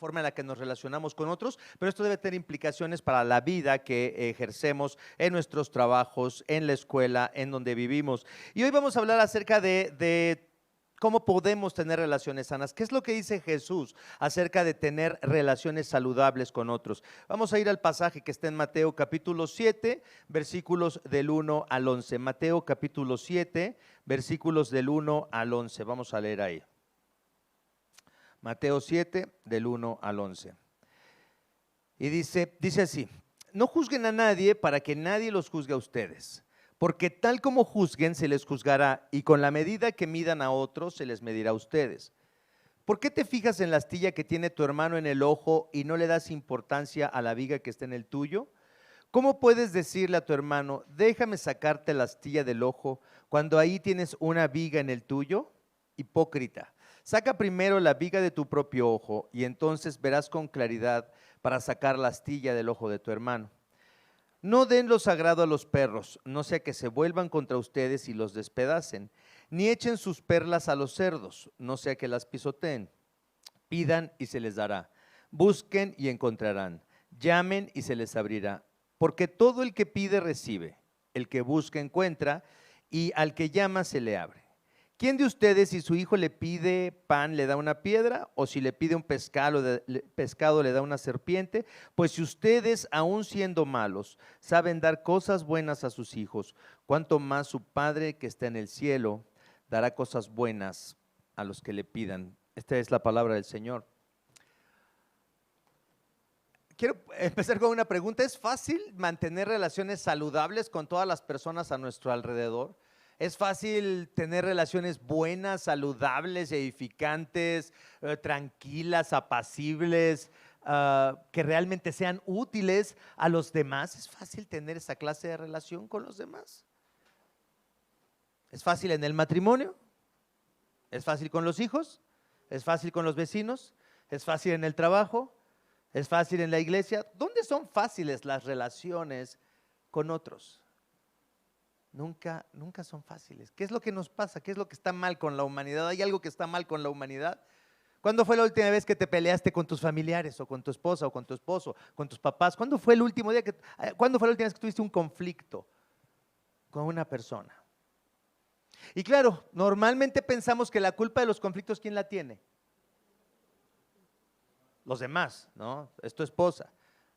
forma en la que nos relacionamos con otros, pero esto debe tener implicaciones para la vida que ejercemos en nuestros trabajos, en la escuela, en donde vivimos. Y hoy vamos a hablar acerca de cómo podemos tener relaciones sanas. ¿Qué es lo que dice Jesús acerca de tener relaciones saludables con otros? Vamos a ir al pasaje que está en Mateo capítulo 7, versículos del 1 al 11. Mateo capítulo 7, versículos del 1 al 11. Vamos a leer ahí. Mateo 7, del 1 al 11. Y dice así: no juzguen a nadie para que nadie los juzgue a ustedes, porque tal como juzguen se les juzgará, y con la medida que midan a otros se les medirá a ustedes. ¿Por qué te fijas en la astilla que tiene tu hermano en el ojo y no le das importancia a la viga que está en el tuyo? ¿Cómo puedes decirle a tu hermano, déjame sacarte la astilla del ojo, cuando ahí tienes una viga en el tuyo? Hipócrita, saca primero la viga de tu propio ojo y entonces verás con claridad para sacar la astilla del ojo de tu hermano. No den lo sagrado a los perros, no sea que se vuelvan contra ustedes y los despedacen, ni echen sus perlas a los cerdos, no sea que las pisoteen. Pidan y se les dará, busquen y encontrarán, llamen y se les abrirá. Porque todo el que pide recibe, el que busca encuentra, y al que llama se le abre. ¿Quién de ustedes, si su hijo le pide pan, le da una piedra? ¿O si le pide un pescado, le da una serpiente? Pues si ustedes, aun siendo malos, saben dar cosas buenas a sus hijos, ¿cuánto más su Padre que está en el cielo dará cosas buenas a los que le pidan? Esta es la palabra del Señor. Quiero empezar con una pregunta. ¿Es fácil mantener relaciones saludables con todas las personas a nuestro alrededor? ¿Es fácil tener relaciones buenas, saludables, edificantes, tranquilas, apacibles, que realmente sean útiles a los demás? ¿Es fácil tener esa clase de relación con los demás? ¿Es fácil en el matrimonio? ¿Es fácil con los hijos? ¿Es fácil con los vecinos? ¿Es fácil en el trabajo? ¿Es fácil en la iglesia? ¿Dónde son fáciles las relaciones con otros? Nunca son fáciles. ¿Qué es lo que nos pasa? ¿Qué es lo que está mal con la humanidad? ¿Hay algo que está mal con la humanidad? ¿Cuándo fue la última vez que te peleaste con tus familiares o con tu esposa o con tu esposo, con tus papás? ¿Cuándo fue la última vez que tuviste un conflicto con una persona? Y claro, normalmente pensamos que la culpa de los conflictos, ¿quién la tiene? Los demás, ¿no? Es tu esposa.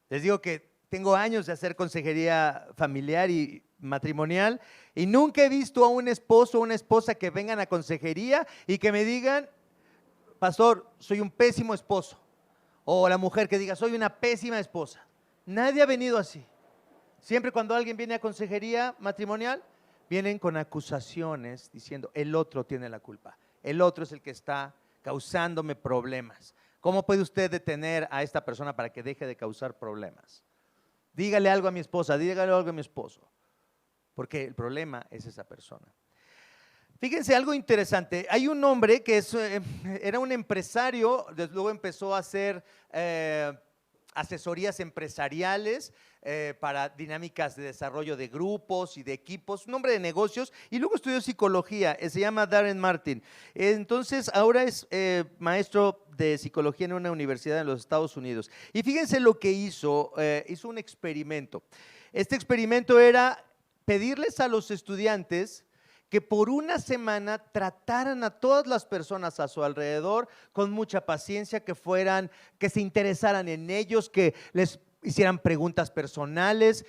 Les digo que tengo años de hacer consejería familiar y matrimonial y nunca he visto a un esposo o una esposa que vengan a consejería y que me digan, pastor, soy un pésimo esposo. O la mujer que diga, soy una pésima esposa. Nadie ha venido así. Siempre cuando alguien viene a consejería matrimonial, vienen con acusaciones diciendo, el otro tiene la culpa. El otro es el que está causándome problemas. ¿Cómo puede usted detener a esta persona para que deje de causar problemas? Dígale algo a mi esposa, dígale algo a mi esposo, porque el problema es esa persona. Fíjense algo interesante, hay un hombre que era un empresario, desde luego empezó a hacer asesorías empresariales para dinámicas de desarrollo de grupos y de equipos, un hombre de negocios, y luego estudió psicología, se llama Darren Martin. Entonces ahora es maestro de psicología en una universidad en los Estados Unidos. Y fíjense lo que hizo un experimento. Este experimento era pedirles a los estudiantes que por una semana trataran a todas las personas a su alrededor con mucha paciencia, que se interesaran en ellos, que les hicieran preguntas personales,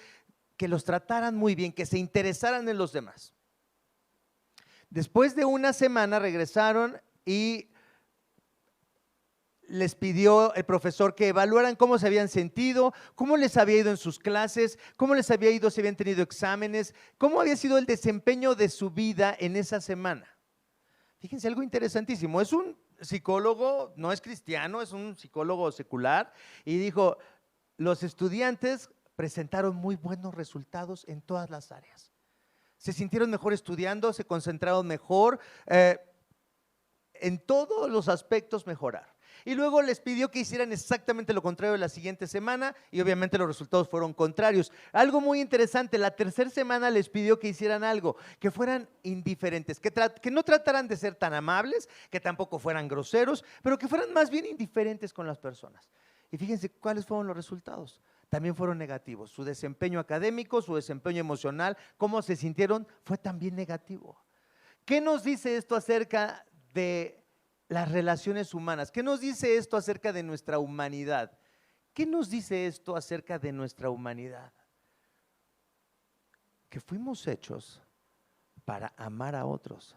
que los trataran muy bien, que se interesaran en los demás. Después de una semana regresaron y les pidió el profesor que evaluaran cómo se habían sentido, cómo les había ido en sus clases, cómo les había ido si habían tenido exámenes, cómo había sido el desempeño de su vida en esa semana. Fíjense algo interesantísimo, es un psicólogo, no es cristiano, es un psicólogo secular, y dijo, los estudiantes presentaron muy buenos resultados en todas las áreas. Se sintieron mejor estudiando, se concentraron mejor, en todos los aspectos mejorar. y luego les pidió que hicieran exactamente lo contrario la siguiente semana y obviamente los resultados fueron contrarios. Algo muy interesante, la tercera semana les pidió que hicieran algo, que fueran indiferentes, que no trataran de ser tan amables, que tampoco fueran groseros, pero que fueran más bien indiferentes con las personas. Y fíjense cuáles fueron los resultados. También fueron negativos. Su desempeño académico, su desempeño emocional, cómo se sintieron, fue también negativo. ¿Qué nos dice esto acerca de las relaciones humanas? ¿Qué nos dice esto acerca de nuestra humanidad? ¿Qué nos dice esto acerca de nuestra humanidad? Que fuimos hechos para amar a otros,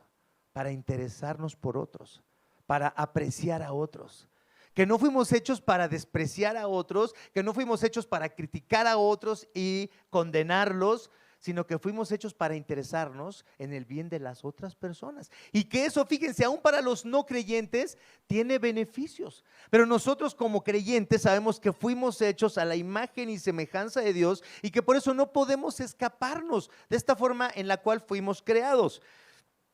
para interesarnos por otros, para apreciar a otros. Que no fuimos hechos para despreciar a otros, que no fuimos hechos para criticar a otros y condenarlos, sino que fuimos hechos para interesarnos en el bien de las otras personas. Y que eso, fíjense, aún para los no creyentes tiene beneficios. Pero nosotros como creyentes sabemos que fuimos hechos a la imagen y semejanza de Dios y que por eso no podemos escaparnos de esta forma en la cual fuimos creados.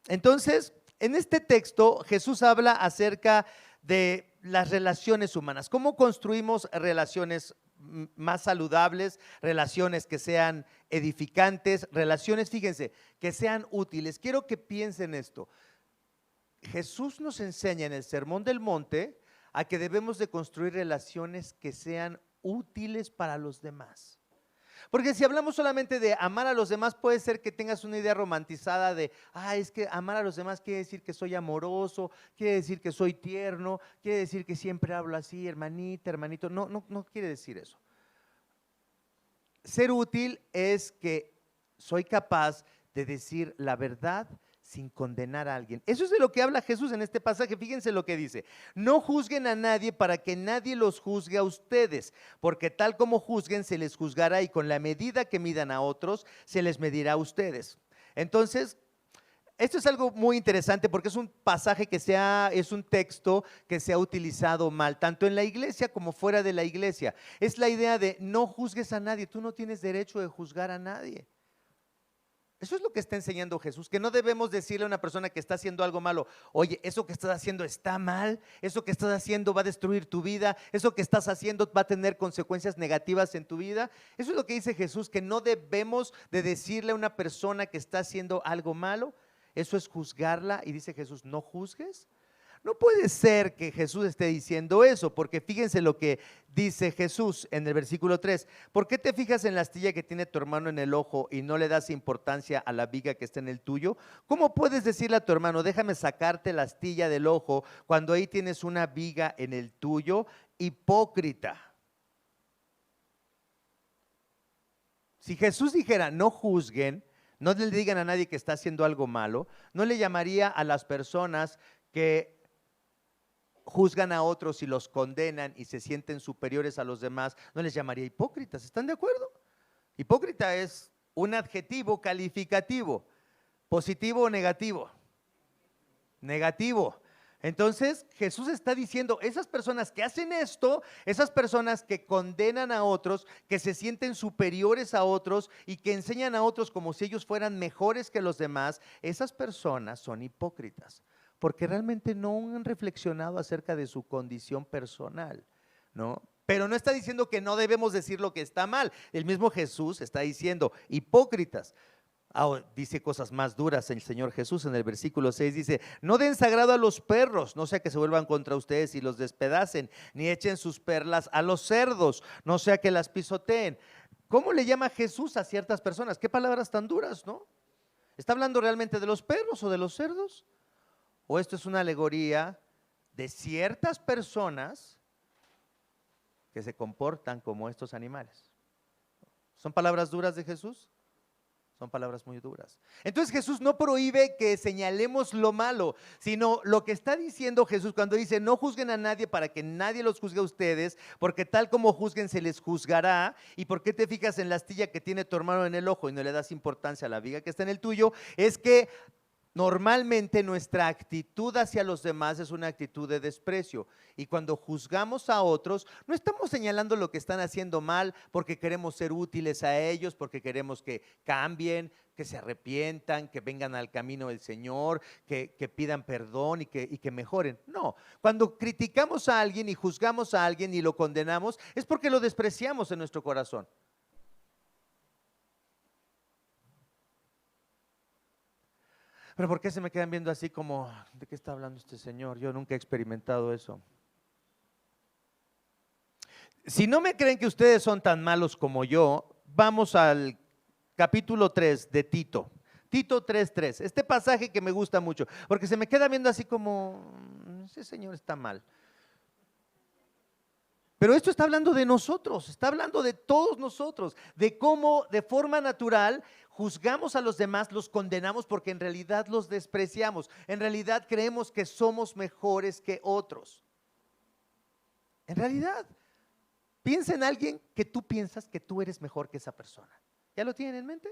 Entonces, en este texto Jesús habla acerca de las relaciones humanas, cómo construimos relaciones más saludables, relaciones que sean edificantes, relaciones, fíjense, que sean útiles. Quiero que piensen esto. Jesús nos enseña en el Sermón del Monte a que debemos de construir relaciones que sean útiles para los demás. Porque si hablamos solamente de amar a los demás, puede ser que tengas una idea romantizada de, es que amar a los demás quiere decir que soy amoroso, quiere decir que soy tierno, quiere decir que siempre hablo así, hermanita, hermanito. No quiere decir eso. Ser útil es que soy capaz de decir la verdad sin condenar a alguien. Eso es de lo que habla Jesús en este pasaje. Fíjense lo que dice: no juzguen a nadie para que nadie los juzgue a ustedes, porque tal como juzguen se les juzgará y con la medida que midan a otros se les medirá a ustedes. Entonces, esto es algo muy interesante porque es un pasaje es un texto que se ha utilizado mal, tanto en la iglesia como fuera de la iglesia. Es la idea de no juzgues a nadie, tú no tienes derecho de juzgar a nadie. Eso es lo que está enseñando Jesús, que no debemos decirle a una persona que está haciendo algo malo: oye, eso que estás haciendo está mal, eso que estás haciendo va a destruir tu vida, eso que estás haciendo va a tener consecuencias negativas en tu vida. Eso es lo que dice Jesús, que no debemos de decirle a una persona que está haciendo algo malo. Eso es juzgarla, y dice Jesús: no juzgues. No puede ser que Jesús esté diciendo eso, porque fíjense lo que dice Jesús en el versículo 3. ¿Por qué te fijas en la astilla que tiene tu hermano en el ojo y no le das importancia a la viga que está en el tuyo? ¿Cómo puedes decirle a tu hermano: déjame sacarte la astilla del ojo, cuando ahí tienes una viga en el tuyo? Hipócrita. Si Jesús dijera no juzguen, no le digan a nadie que está haciendo algo malo, no le llamaría a las personas que juzgan a otros y los condenan y se sienten superiores a los demás, no les llamaría hipócritas. ¿Están de acuerdo? Hipócrita es un adjetivo calificativo, positivo o negativo. Negativo. Entonces Jesús está diciendo: esas personas que hacen esto, esas personas que condenan a otros, que se sienten superiores a otros y que enseñan a otros como si ellos fueran mejores que los demás, esas personas son hipócritas, porque realmente no han reflexionado acerca de su condición personal, ¿no? Pero no está diciendo que no debemos decir lo que está mal. El mismo Jesús está diciendo: hipócritas. Dice cosas más duras el Señor Jesús en el versículo 6, dice: no den sagrado a los perros, no sea que se vuelvan contra ustedes y los despedacen, ni echen sus perlas a los cerdos, no sea que las pisoteen. ¿Cómo le llama Jesús a ciertas personas? ¿Qué palabras tan duras, no? ¿Está hablando realmente de los perros o de los cerdos? ¿O esto es una alegoría de ciertas personas que se comportan como estos animales? ¿Son palabras duras de Jesús? Son palabras muy duras. Entonces Jesús no prohíbe que señalemos lo malo, sino lo que está diciendo Jesús cuando dice: no juzguen a nadie para que nadie los juzgue a ustedes, porque tal como juzguen se les juzgará. ¿Y por qué te fijas en la astilla que tiene tu hermano en el ojo y no le das importancia a la viga que está en el tuyo? Es que Normalmente nuestra actitud hacia los demás es una actitud de desprecio, y cuando juzgamos a otros no estamos señalando lo que están haciendo mal porque queremos ser útiles a ellos, porque queremos que cambien, que se arrepientan, que vengan al camino del Señor, que pidan perdón y que mejoren. No, cuando criticamos a alguien y juzgamos a alguien y lo condenamos es porque lo despreciamos en nuestro corazón. Pero ¿por qué se me quedan viendo así como, ¿de qué está hablando este señor? Yo nunca he experimentado eso. Si no me creen que ustedes son tan malos como yo, vamos al capítulo 3 de Tito. Tito 3:3, este pasaje que me gusta mucho, porque se me queda viendo así como, ese señor está mal. Pero esto está hablando de nosotros, está hablando de todos nosotros, de cómo de forma natural juzgamos a los demás, los condenamos porque en realidad los despreciamos, en realidad creemos que somos mejores que otros. En realidad, piensa en alguien que tú piensas que tú eres mejor que esa persona. ¿Ya lo tienen en mente?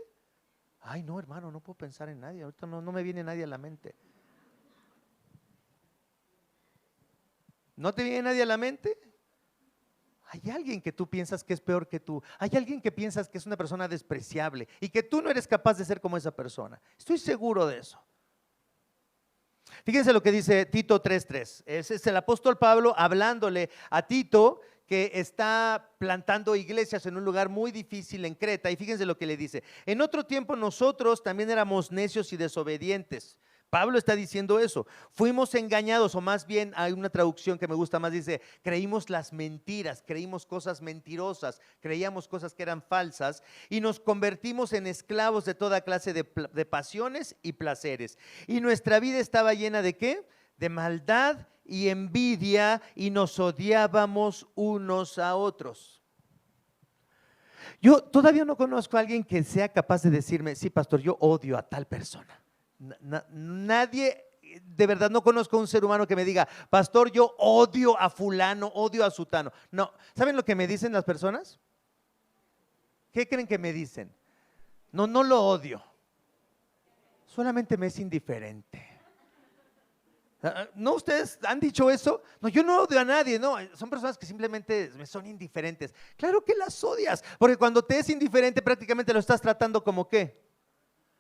Ay, no, hermano, no puedo pensar en nadie, ahorita no me viene nadie a la mente. ¿No te viene nadie a la mente? Hay alguien que tú piensas que es peor que tú. Hay alguien que piensas que es una persona despreciable y que tú no eres capaz de ser como esa persona. Estoy seguro de eso. Fíjense lo que dice Tito 3:3. Es el apóstol Pablo hablándole a Tito, que está plantando iglesias en un lugar muy difícil en Creta. Y fíjense lo que le dice: en otro tiempo nosotros también éramos necios y desobedientes. Pablo está diciendo eso, fuimos engañados, o más bien hay una traducción que me gusta más, dice, creímos las mentiras, creímos cosas mentirosas, creíamos cosas que eran falsas y nos convertimos en esclavos de toda clase de pasiones y placeres. Y nuestra vida estaba llena ¿de qué? De maldad y envidia, y nos odiábamos unos a otros. Yo todavía no conozco a alguien que sea capaz de decirme, sí, pastor, yo odio a tal persona. Nadie, de verdad no conozco un ser humano que me diga, pastor, yo odio a fulano, odio a sutano. No, ¿saben lo que me dicen las personas? ¿Qué creen que me dicen? No, no lo odio, solamente me es indiferente. ¿No ustedes han dicho eso? No, yo no odio a nadie, no, son personas que simplemente me son indiferentes. Claro que las odias, porque cuando te es indiferente prácticamente lo estás tratando como ¿qué?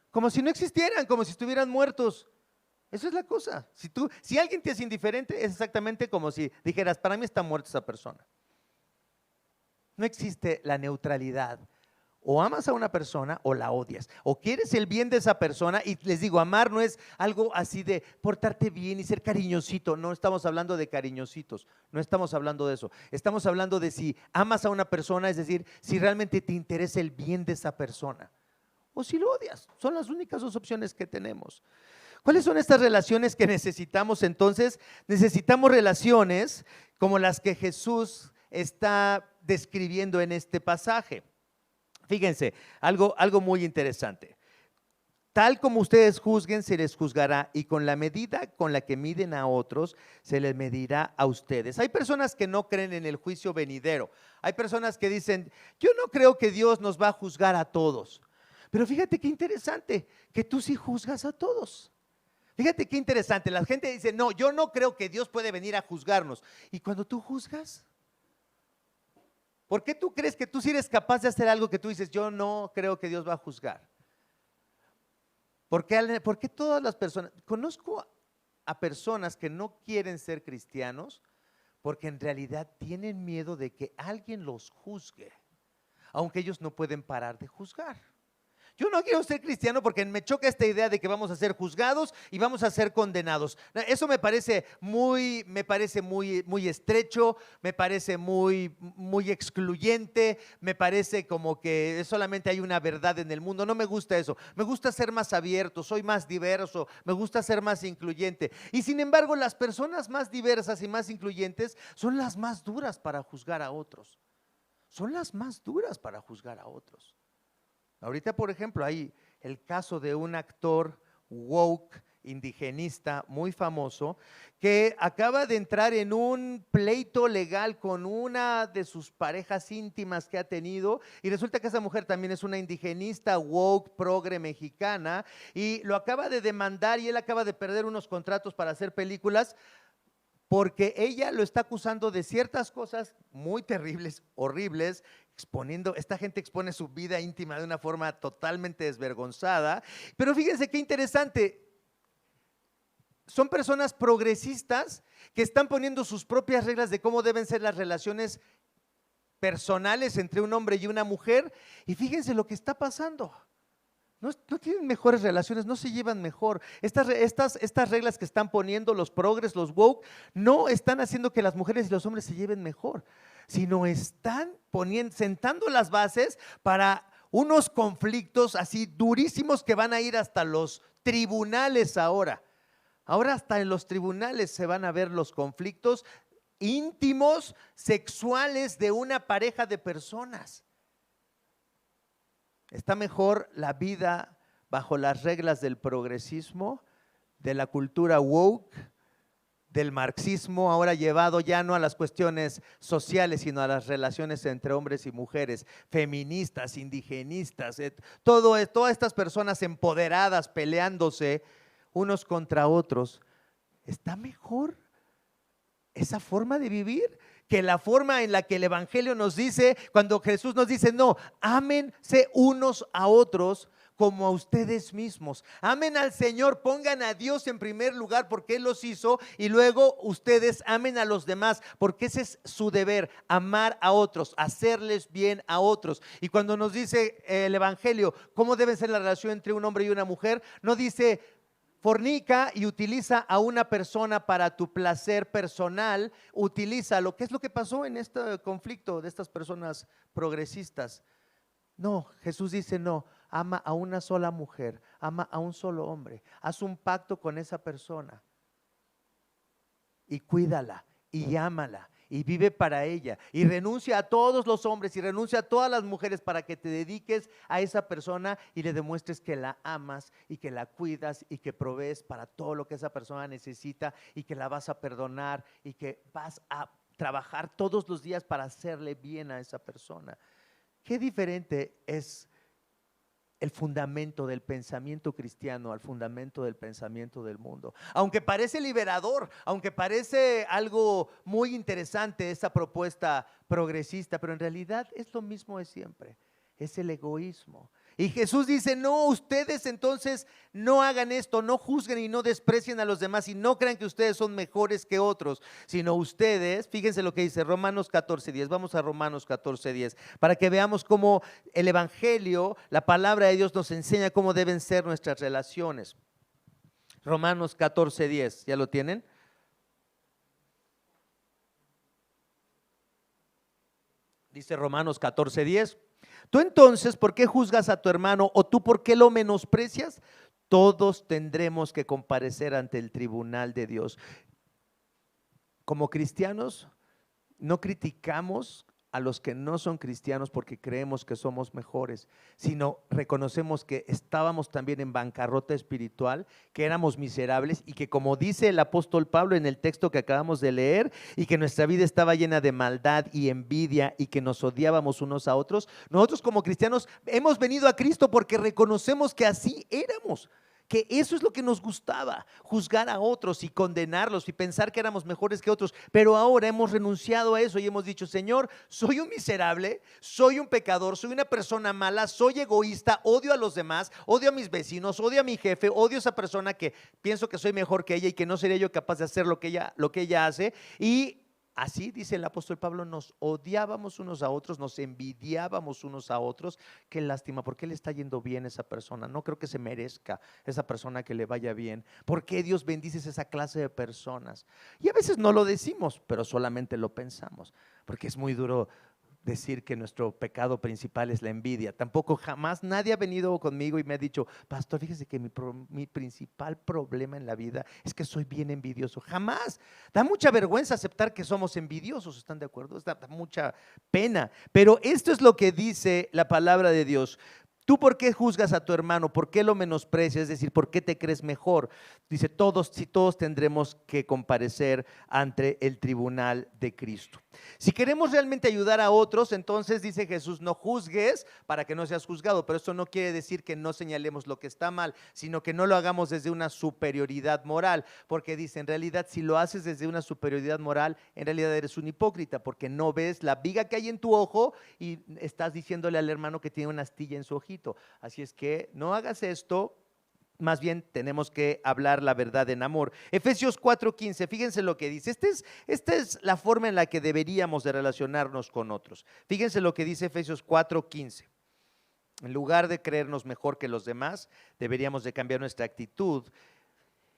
Como si no existieran, como si estuvieran muertos. Eso es la cosa. Si alguien te es indiferente, es exactamente como si dijeras, para mí está muerta esa persona. No existe la neutralidad. O amas a una persona o la odias, o quieres el bien de esa persona. Y les digo, amar no es algo así de portarte bien y ser cariñosito. No estamos hablando de cariñositos, no estamos hablando de eso. Estamos hablando de si amas a una persona, es decir, si realmente te interesa el bien de esa persona, o si lo odias. Son las únicas dos opciones que tenemos. ¿Cuáles son estas relaciones que necesitamos entonces? Necesitamos relaciones como las que Jesús está describiendo en este pasaje. Fíjense, algo muy interesante. Tal como ustedes juzguen, se les juzgará, y con la medida con la que miden a otros, se les medirá a ustedes. Hay personas que no creen en el juicio venidero. Hay personas que dicen, yo no creo que Dios nos va a juzgar a todos. Pero fíjate qué interesante, que tú sí juzgas a todos. Fíjate qué interesante, la gente dice, no, yo no creo que Dios puede venir a juzgarnos. Y cuando tú juzgas, ¿por qué tú crees que tú sí eres capaz de hacer algo que tú dices, yo no creo que Dios va a juzgar? ¿Por qué todas las personas? Conozco a personas que no quieren ser cristianos porque en realidad tienen miedo de que alguien los juzgue, aunque ellos no pueden parar de juzgar. Yo no quiero ser cristiano porque me choca esta idea de que vamos a ser juzgados y vamos a ser condenados. Eso me parece muy estrecho, me parece muy excluyente, me parece como que solamente hay una verdad en el mundo. No me gusta eso. Me gusta ser más abierto, soy más diverso, me gusta ser más incluyente. Y sin embargo, las personas más diversas y más incluyentes son las más duras para juzgar a otros. Son las más duras para juzgar a otros. Ahorita, por ejemplo, hay el caso de un actor woke indigenista muy famoso, que acaba de entrar en un pleito legal con una de sus parejas íntimas que ha tenido, y resulta que esa mujer también es una indigenista woke, progre mexicana, y lo acaba de demandar, y él acaba de perder unos contratos para hacer películas porque ella lo está acusando de ciertas cosas muy terribles, horribles, esta gente expone su vida íntima de una forma totalmente desvergonzada. Pero fíjense qué interesante, son personas progresistas que están poniendo sus propias reglas de cómo deben ser las relaciones personales entre un hombre y una mujer, y fíjense lo que está pasando. No tienen mejores relaciones, no se llevan mejor. Estas reglas que están poniendo los progres, los woke, no están haciendo que las mujeres y los hombres se lleven mejor, sino están sentando las bases para unos conflictos así durísimos que van a ir hasta los tribunales ahora. Ahora hasta en los tribunales se van a ver los conflictos íntimos, sexuales de una pareja de personas. Está mejor la vida bajo las reglas del progresismo, de la cultura woke, del marxismo, ahora llevado ya no a las cuestiones sociales, sino a las relaciones entre hombres y mujeres, feministas, indigenistas, todas estas personas empoderadas peleándose unos contra otros. ¿Está mejor esa forma de vivir que la forma en la que el evangelio nos dice, cuando Jesús nos dice, no, ámense unos a otros como a ustedes mismos? Amen al Señor, pongan a Dios en primer lugar porque Él los hizo, y luego ustedes amen a los demás porque ese es su deber, amar a otros, hacerles bien a otros. Y cuando nos dice el evangelio cómo debe ser la relación entre un hombre y una mujer, no dice fornica y utiliza a una persona para tu placer personal, utilízalo. ¿Qué es lo que pasó en este conflicto de estas personas progresistas? No, Jesús dice no, ama a una sola mujer, ama a un solo hombre, haz un pacto con esa persona y cuídala y ámala y vive para ella, y renuncia a todos los hombres y renuncia a todas las mujeres para que te dediques a esa persona y le demuestres que la amas y que la cuidas y que provees para todo lo que esa persona necesita y que la vas a perdonar y que vas a trabajar todos los días para hacerle bien a esa persona. Qué diferente es el fundamento del pensamiento cristiano al fundamento del pensamiento del mundo. Aunque parece liberador, aunque parece algo muy interesante esa propuesta progresista, pero en realidad es lo mismo de siempre, es el egoísmo. Y Jesús dice, no, ustedes entonces no hagan esto, no juzguen y no desprecien a los demás y no crean que ustedes son mejores que otros, sino ustedes, fíjense lo que dice Romanos 14:10, vamos a Romanos 14:10, para que veamos cómo el evangelio, la palabra de Dios nos enseña cómo deben ser nuestras relaciones. Romanos 14:10, ¿ya lo tienen? Dice Romanos 14:10. Tú entonces, ¿por qué juzgas a tu hermano? ¿O tú por qué lo menosprecias? Todos tendremos que comparecer ante el tribunal de Dios. Como cristianos, no criticamos a los que no son cristianos porque creemos que somos mejores, sino reconocemos que estábamos también en bancarrota espiritual, que éramos miserables y que, como dice el apóstol Pablo en el texto que acabamos de leer, y que nuestra vida estaba llena de maldad y envidia y que nos odiábamos unos a otros. Nosotros como cristianos hemos venido a Cristo porque reconocemos que así éramos, que eso es lo que nos gustaba, juzgar a otros y condenarlos y pensar que éramos mejores que otros, pero ahora hemos renunciado a eso y hemos dicho, Señor, soy un miserable, soy un pecador, soy una persona mala, soy egoísta, odio a los demás, odio a mis vecinos, odio a mi jefe, odio a esa persona que pienso que soy mejor que ella y que no seré yo capaz de hacer lo que ella hace. Y así dice el apóstol Pablo, nos odiábamos unos a otros, nos envidiábamos unos a otros. Qué lástima, ¿por qué le está yendo bien a esa persona? No creo que se merezca esa persona que le vaya bien. ¿Por qué Dios bendice esa clase de personas? Y a veces no lo decimos, pero solamente lo pensamos, porque es muy duro decir que nuestro pecado principal es la envidia. Tampoco jamás nadie ha venido conmigo y me ha dicho, pastor, fíjese que mi principal problema en la vida es que soy bien envidioso. Jamás. Da mucha vergüenza aceptar que somos envidiosos, ¿están de acuerdo? Da mucha pena, pero esto es lo que dice la palabra de Dios. ¿Tú por qué juzgas a tu hermano? ¿Por qué lo menosprecias? Es decir, ¿por qué te crees mejor? Dice, todos tendremos que comparecer ante el tribunal de Cristo. Si queremos realmente ayudar a otros, entonces dice Jesús, no juzgues para que no seas juzgado. Pero esto no quiere decir que no señalemos lo que está mal, sino que no lo hagamos desde una superioridad moral. Porque dice, en realidad, si lo haces desde una superioridad moral, en realidad eres un hipócrita, porque no ves la viga que hay en tu ojo y estás diciéndole al hermano que tiene una astilla en su ojito. Así es que no hagas esto. Más bien tenemos que hablar la verdad en amor. Efesios 4:15, fíjense lo que dice. Esta es la forma en la que deberíamos de relacionarnos con otros. Fíjense lo que dice Efesios 4:15. En lugar de creernos mejor que los demás, deberíamos de cambiar nuestra actitud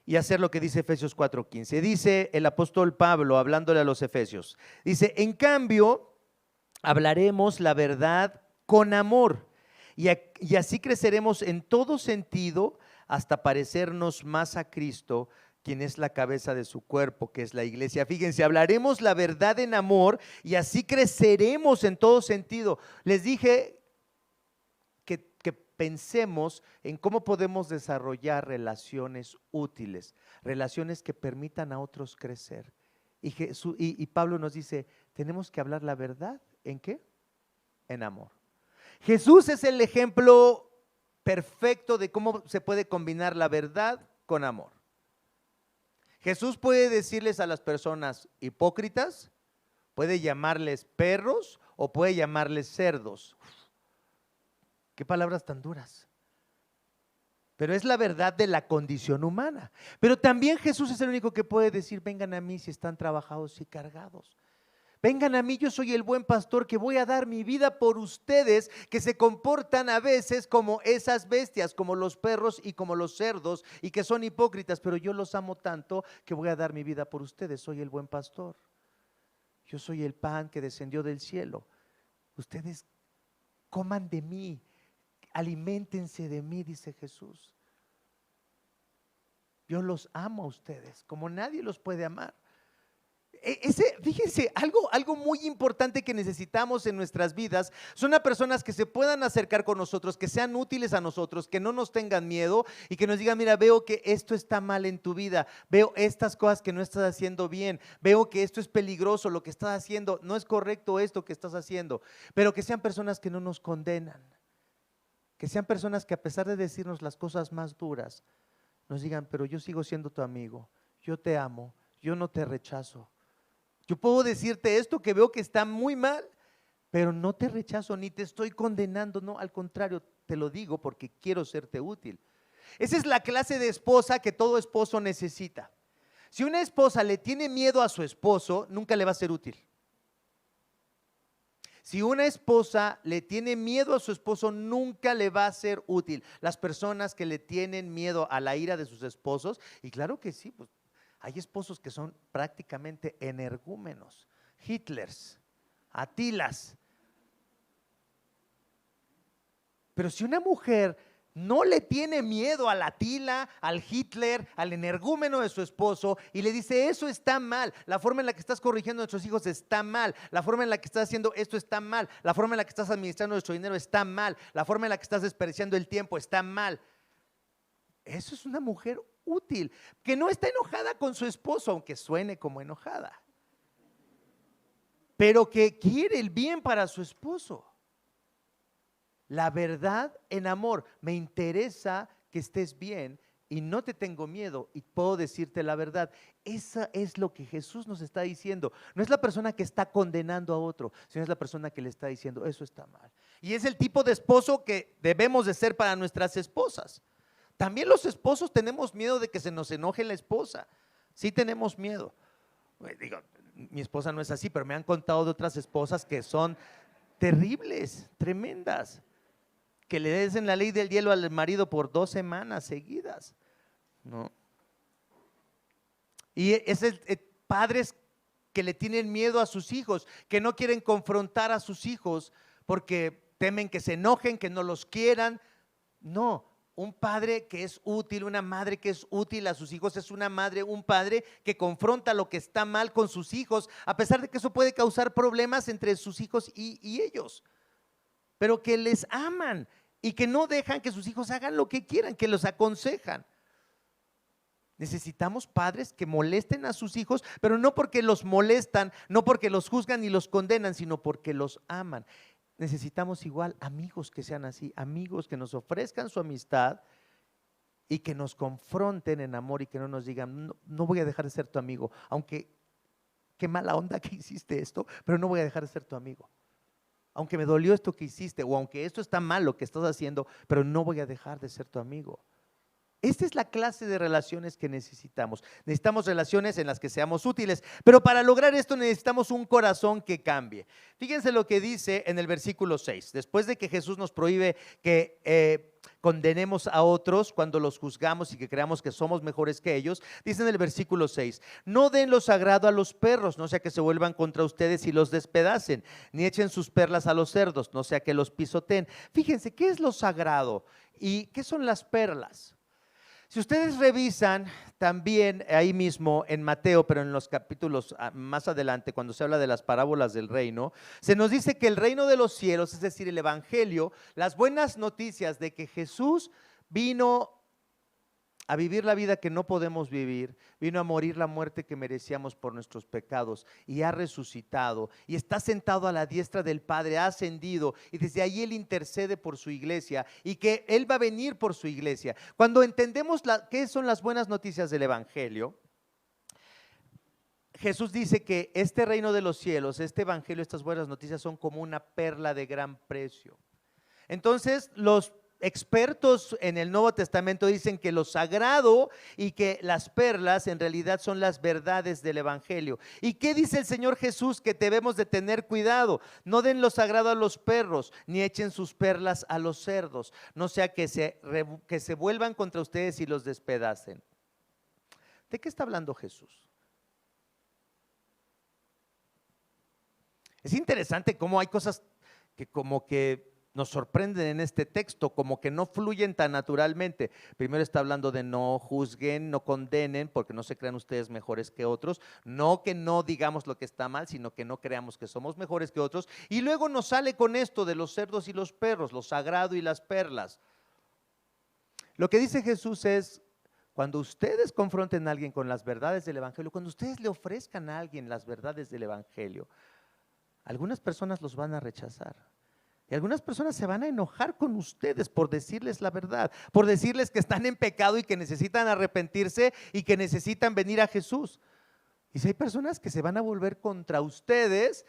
y hacer lo que dice Efesios 4:15. Dice el apóstol Pablo, hablándole a los efesios, dice, en cambio, hablaremos la verdad con amor y así creceremos en todo sentido hasta parecernos más a Cristo, quien es la cabeza de su cuerpo, que es la iglesia. Fíjense, hablaremos la verdad en amor y así creceremos en todo sentido. Les dije que pensemos en cómo podemos desarrollar relaciones útiles, relaciones que permitan a otros crecer. Y Pablo nos dice, tenemos que hablar la verdad, ¿en qué? En amor. Jesús es el ejemplo perfecto de cómo se puede combinar la verdad con amor. Jesús puede decirles a las personas hipócritas, puede llamarles perros o puede llamarles cerdos. Qué palabras tan duras. Pero es la verdad de la condición humana. Pero también Jesús es el único que puede decir, vengan a mí si están trabajados y cargados. Vengan a mí, yo soy el buen pastor que voy a dar mi vida por ustedes, que se comportan a veces como esas bestias, como los perros y como los cerdos, y que son hipócritas, pero yo los amo tanto que voy a dar mi vida por ustedes. Soy el buen pastor. Yo soy el pan que descendió del cielo. Ustedes coman de mí, aliméntense de mí, dice Jesús. Yo los amo a ustedes como nadie los puede amar. Fíjense, algo muy importante que necesitamos en nuestras vidas son las personas que se puedan acercar con nosotros, que sean útiles a nosotros, que no nos tengan miedo y que nos digan, mira, veo que esto está mal en tu vida, veo estas cosas que no estás haciendo bien, veo que esto es peligroso, lo que estás haciendo, no es correcto esto que estás haciendo, pero que sean personas que no nos condenan, que sean personas que a pesar de decirnos las cosas más duras, nos digan, pero yo sigo siendo tu amigo, yo te amo, yo no te rechazo. Yo puedo decirte esto que veo que está muy mal, pero no te rechazo ni te estoy condenando, no, al contrario, te lo digo porque quiero serte útil. Esa es la clase de esposa que todo esposo necesita. Si una esposa le tiene miedo a su esposo, nunca le va a ser útil. Si una esposa le tiene miedo a su esposo, nunca le va a ser útil. Las personas que le tienen miedo a la ira de sus esposos, y claro que sí, pues hay esposos que son prácticamente energúmenos, Hitlers, Atilas. Pero si una mujer no le tiene miedo al Atila, al Hitler, al energúmeno de su esposo y le dice, eso está mal, la forma en la que estás corrigiendo a nuestros hijos está mal, la forma en la que estás haciendo esto está mal, la forma en la que estás administrando nuestro dinero está mal, la forma en la que estás desperdiciando el tiempo está mal. Eso es una mujer útil, que no está enojada con su esposo, aunque suene como enojada, pero que quiere el bien para su esposo. La verdad en amor, me interesa que estés bien y no te tengo miedo y puedo decirte la verdad. Esa es lo que Jesús nos está diciendo. No es la persona que está condenando a otro, sino es la persona que le está diciendo, eso está mal. Y es el tipo de esposo que debemos de ser para nuestras esposas. También los esposos tenemos miedo de que se nos enoje la esposa. Sí tenemos miedo. Digo, mi esposa no es así, pero me han contado de otras esposas que son terribles, tremendas, que le dicen la ley del hielo al marido por 2 semanas seguidas, ¿no? Y padres que le tienen miedo a sus hijos, que no quieren confrontar a sus hijos porque temen que se enojen, que no los quieran. No. Un padre que es útil, una madre que es útil a sus hijos es una madre, un padre que confronta lo que está mal con sus hijos, a pesar de que eso puede causar problemas entre sus hijos y ellos, pero que les aman. y que no dejan que sus hijos hagan lo que quieran, que los aconsejan. Necesitamos padres que molesten a sus hijos, pero no porque los molestan, no porque los juzgan ni los condenan, sino porque los aman. Necesitamos igual amigos que sean así, amigos que nos ofrezcan su amistad y que nos confronten en amor y que no nos digan, no, no voy a dejar de ser tu amigo, aunque qué mala onda que hiciste esto, pero no voy a dejar de ser tu amigo. Aunque me dolió esto que hiciste, o aunque esto está mal lo que estás haciendo, pero no voy a dejar de ser tu amigo. Esta es la clase de relaciones que necesitamos. Necesitamos relaciones en las que seamos útiles, pero para lograr esto necesitamos un corazón que cambie. Fíjense lo que dice en el versículo 6, después de que Jesús nos prohíbe que condenemos a otros cuando los juzgamos y que creamos que somos mejores que ellos, dice en el versículo 6, no den lo sagrado a los perros, no sea que se vuelvan contra ustedes y los despedacen, ni echen sus perlas a los cerdos, no sea que los pisoteen. Fíjense, ¿qué es lo sagrado y qué son las perlas? Si ustedes revisan también ahí mismo en Mateo, pero en los capítulos más adelante, cuando se habla de las parábolas del reino, se nos dice que el reino de los cielos, es decir, el evangelio, las buenas noticias de que Jesús vino a vivir la vida que no podemos vivir, vino a morir la muerte que merecíamos por nuestros pecados y ha resucitado y está sentado a la diestra del Padre, ha ascendido y desde ahí Él intercede por su iglesia y que Él va a venir por su iglesia. Cuando entendemos qué son las buenas noticias del evangelio, Jesús dice que este reino de los cielos, este evangelio, estas buenas noticias son como una perla de gran precio. Entonces los expertos en el Nuevo Testamento dicen que lo sagrado y que las perlas en realidad son las verdades del evangelio. ¿Y qué dice el Señor Jesús? Que debemos de tener cuidado. No den lo sagrado a los perros, ni echen sus perlas a los cerdos, no sea que se vuelvan contra ustedes y los despedacen. ¿De qué está hablando Jesús? Es interesante cómo hay cosas que como que nos sorprenden en este texto, como que no fluyen tan naturalmente. Primero está hablando de no juzguen, no condenen, porque no se crean ustedes mejores que otros. No que no digamos lo que está mal, sino que no creamos que somos mejores que otros. Y luego nos sale con esto de los cerdos y los perros, lo sagrado y las perlas. Lo que dice Jesús es, cuando ustedes confronten a alguien con las verdades del evangelio, cuando ustedes le ofrezcan a alguien las verdades del evangelio, algunas personas los van a rechazar. Y algunas personas se van a enojar con ustedes por decirles la verdad, por decirles que están en pecado y que necesitan arrepentirse y que necesitan venir a Jesús. Y si hay personas que se van a volver contra ustedes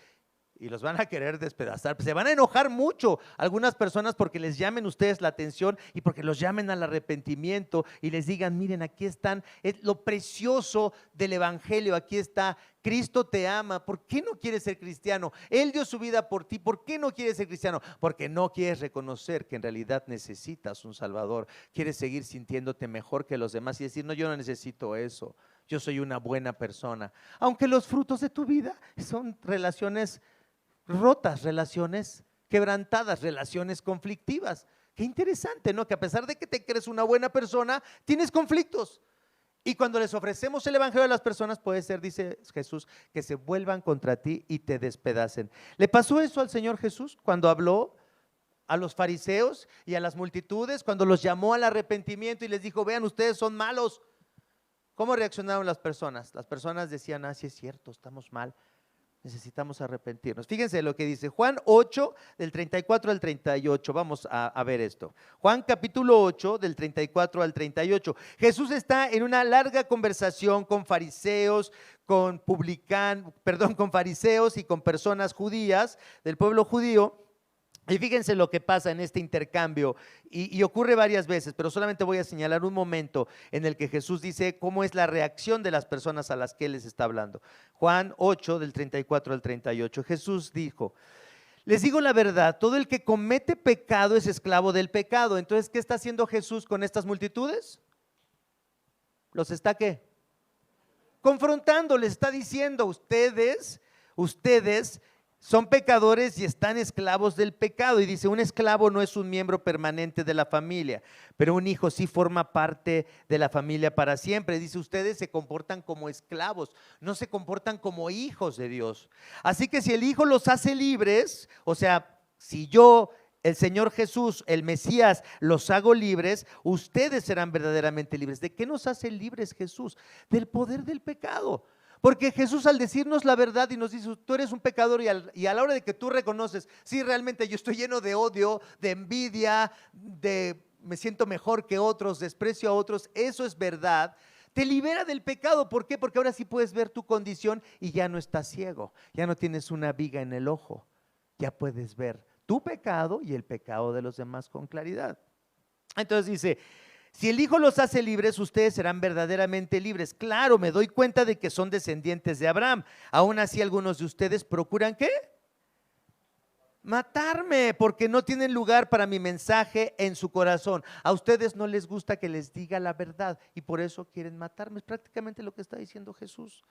y los van a querer despedazar, se van a enojar mucho algunas personas porque les llamen ustedes la atención y porque los llamen al arrepentimiento y les digan, miren, aquí están, es lo precioso del evangelio, aquí está, Cristo te ama, ¿por qué no quieres ser cristiano? Él dio su vida por ti, ¿por qué no quieres ser cristiano? Porque no quieres reconocer que en realidad necesitas un Salvador, quieres seguir sintiéndote mejor que los demás y decir, no, yo no necesito eso, yo soy una buena persona, aunque los frutos de tu vida son relaciones rotas, relaciones quebrantadas, relaciones conflictivas. Qué interesante, ¿no? Que a pesar de que te crees una buena persona, tienes conflictos. Y cuando les ofrecemos el evangelio a las personas, puede ser, dice Jesús, que se vuelvan contra ti y te despedacen. ¿Le pasó eso al Señor Jesús cuando habló a los fariseos y a las multitudes, cuando los llamó al arrepentimiento y les dijo, vean, ustedes son malos? ¿Cómo reaccionaron las personas? Las personas decían, sí es cierto, estamos mal. Necesitamos arrepentirnos. Fíjense lo que dice Juan 8, del 34 al 38. Vamos a ver esto. Juan capítulo 8, del 34 al 38. Jesús está en una larga conversación con fariseos, con fariseos y con personas judías del pueblo judío. Y fíjense lo que pasa en este intercambio y ocurre varias veces, pero solamente voy a señalar un momento en el que Jesús dice cómo es la reacción de las personas a las que Él les está hablando. Juan 8, del 34 al 38, Jesús dijo, les digo la verdad, todo el que comete pecado es esclavo del pecado. Entonces, ¿qué está haciendo Jesús con estas multitudes? ¿Los está qué? Confrontando, les está diciendo, ustedes son pecadores y están esclavos del pecado. Y dice, un esclavo no es un miembro permanente de la familia, pero un hijo sí forma parte de la familia para siempre. Dice, ustedes se comportan como esclavos, no se comportan como hijos de Dios. Así que si el hijo los hace libres, o sea, si yo el Señor Jesús, el Mesías, los hago libres, ustedes serán verdaderamente libres. ¿De qué nos hace libres Jesús? Del poder del pecado. Porque Jesús, al decirnos la verdad y nos dice, tú eres un pecador, y a la hora de que tú reconoces, sí, realmente yo estoy lleno de odio, de envidia, me siento mejor que otros, desprecio a otros, eso es verdad, te libera del pecado. ¿Por qué? Porque ahora sí puedes ver tu condición y ya no estás ciego, ya no tienes una viga en el ojo, ya puedes ver tu pecado y el pecado de los demás con claridad. Entonces dice, si el Hijo los hace libres, ustedes serán verdaderamente libres. Claro, me doy cuenta de que son descendientes de Abraham. Aún así, algunos de ustedes procuran, ¿qué? Matarme, porque no tienen lugar para mi mensaje en su corazón. A ustedes no les gusta que les diga la verdad y por eso quieren matarme. Es prácticamente lo que está diciendo Jesús.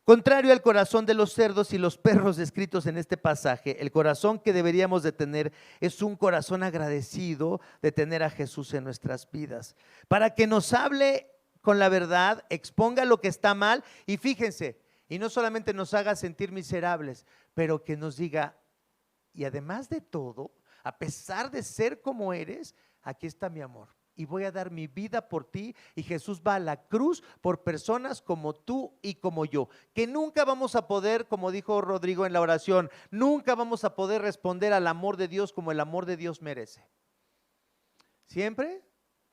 Contrario al corazón de los cerdos y los perros descritos en este pasaje, el corazón que deberíamos de tener es un corazón agradecido de tener a Jesús en nuestras vidas, para que nos hable con la verdad, exponga lo que está mal y fíjense, y no solamente nos haga sentir miserables, pero que nos diga, y además de todo, a pesar de ser como eres, aquí está mi amor. Y voy a dar mi vida por ti. Y Jesús va a la cruz por personas como tú y como yo, que nunca vamos a poder, como dijo Rodrigo en la oración, nunca vamos a poder responder al amor de Dios como el amor de Dios merece. Siempre